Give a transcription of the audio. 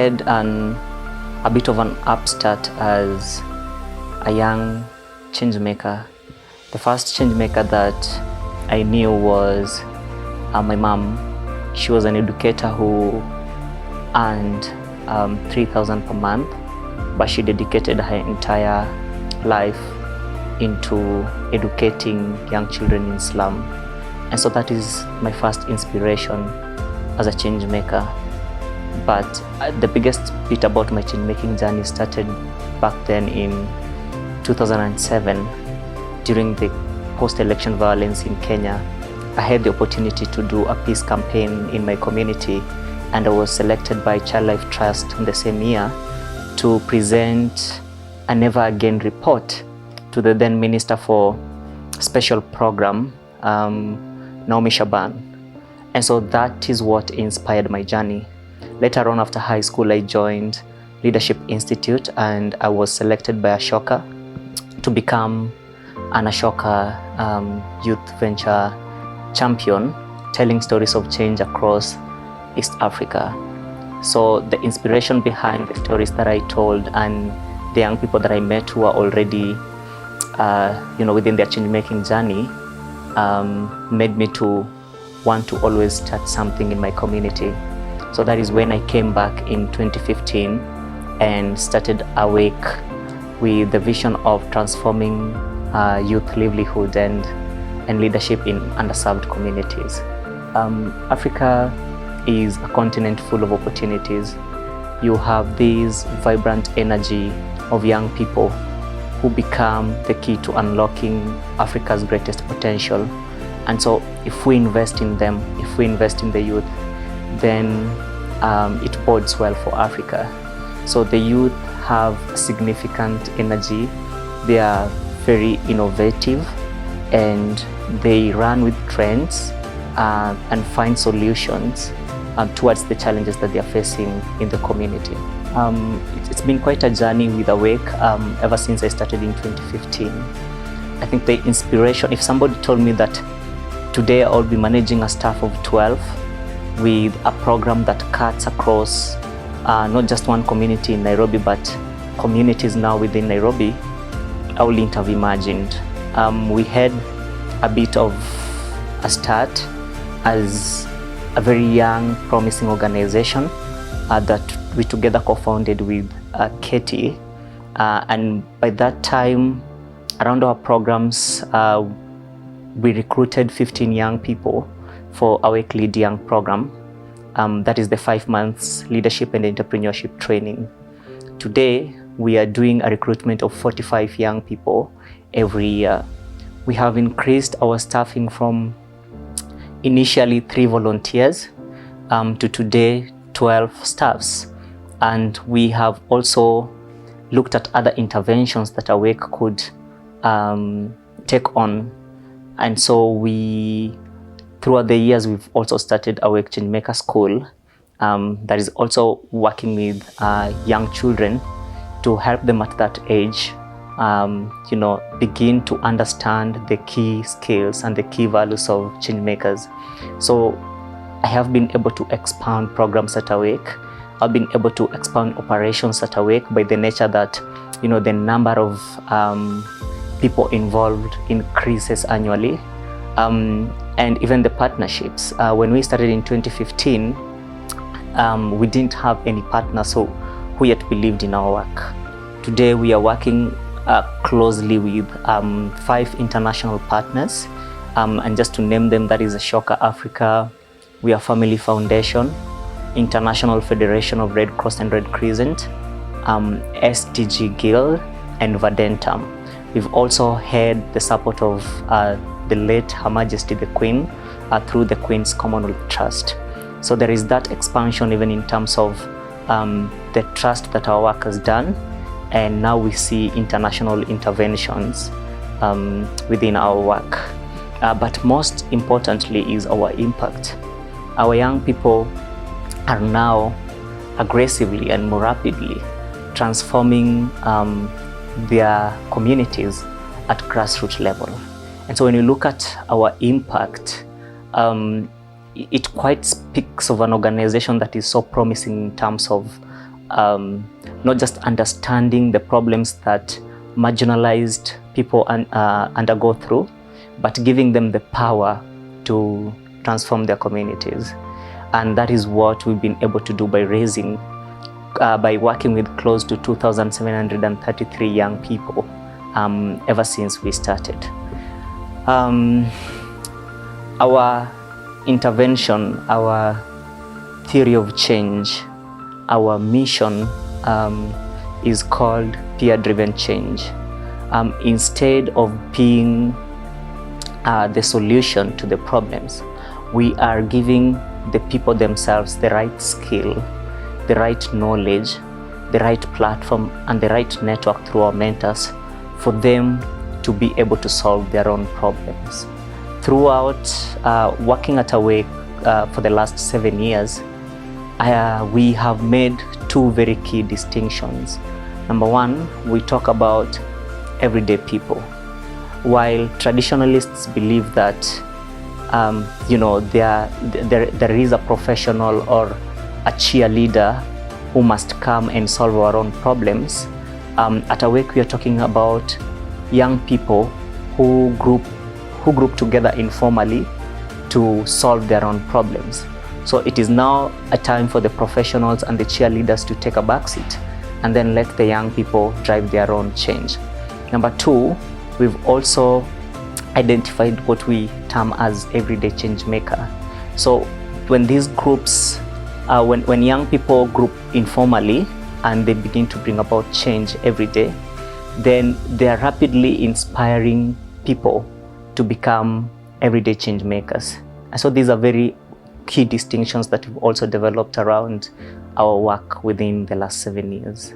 had a bit of an upstart as a young change maker. The first change maker that I knew was my mom. She was an educator who earned 3,000 per month, but she dedicated her entire life into educating young children in slum. And so that is my first inspiration as a change maker. But the biggest bit about my change making journey started back then in 2007 during the post-election violence in Kenya. I had the opportunity to do a peace campaign in my community, and I was selected by Child Life Trust in the same year to present a Never Again report to the then Minister for Special Program, Naomi Shaban. And so that is what inspired my journey. Later on, after high school, I joined Leadership Institute, and I was selected by Ashoka to become an Ashoka Youth Venture Champion, telling stories of change across East Africa. So the inspiration behind the stories that I told and the young people that I met who are already within their change-making journey made me to want to always start something in my community. So that is when I came back in 2015 and started Awake with the vision of transforming youth livelihood and leadership in underserved communities. Africa is a continent full of opportunities. You have this vibrant energy of young people who become the key to unlocking Africa's greatest potential. And so if we invest in them, if we invest in the youth, then it bodes well for Africa. So the youth have significant energy, they are very innovative, and they run with trends and find solutions towards the challenges that they are facing in the community. It's been quite a journey with Awake ever since I started in 2015. I think the inspiration, if somebody told me that today I'll be managing a staff of 12 with a program that cuts across not just one community in Nairobi, but communities now within Nairobi, I wouldn't have imagined. We had a bit of a start as a very young, promising organization that we together co-founded with Katie. And by that time, around our programs, we recruited 15 young people for Awake Lead Young program. That is the 5 months leadership and entrepreneurship training. Today, we are doing a recruitment of 45 young people every year. We have increased our staffing from initially 3 volunteers to today 12 staffs. And we have also looked at other interventions that Awake could take on. And so throughout the years, we've also started Awake Changemaker School that is also working with young children to help them at that age begin to understand the key skills and the key values of change makers. So I have been able to expand programs at Awake. I've been able to expand operations at Awake by the nature that the number of people involved increases annually, and even the partnerships. When we started in 2015, we didn't have any partners who yet believed in our work. Today we are working closely with 5 international partners, and just to name them, that is Ashoka Africa, We Are Family Foundation, International Federation of Red Cross and Red Crescent, SDG Guild, and Vadentam. We've also had the support of the late Her Majesty the Queen through the Queen's Commonwealth Trust. So there is that expansion even in terms of the trust that our work has done, and now we see international interventions within our work. But most importantly is our impact. Our young people are now aggressively and more rapidly transforming their communities at grassroots level. And so when you look at our impact, it quite speaks of an organization that is so promising in terms of not just understanding the problems that marginalized people undergo through, but giving them the power to transform their communities. And that is what we've been able to do by working with close to 2,733 young people ever since we started. Our intervention, our theory of change, our mission is called peer-driven change. Instead of being the solution to the problems, we are giving the people themselves the right skill, the right knowledge, the right platform, and the right network through our mentors for them to be able to solve their own problems. Throughout working at Awake for the last 7 years, we have made two very key distinctions. Number one, we talk about everyday people. While traditionalists believe that there is a professional or a cheerleader who must come and solve our own problems, at Awake we are talking about young people who group together informally to solve their own problems. So it is now a time for the professionals and the cheerleaders to take a backseat and then let the young people drive their own change. Number two, we've also identified what we term as everyday change maker. So when these groups, when young people group informally and they begin to bring about change every day, then they are rapidly inspiring people to become everyday change makers. And so these are very key distinctions that we've also developed around our work within the last 7 years.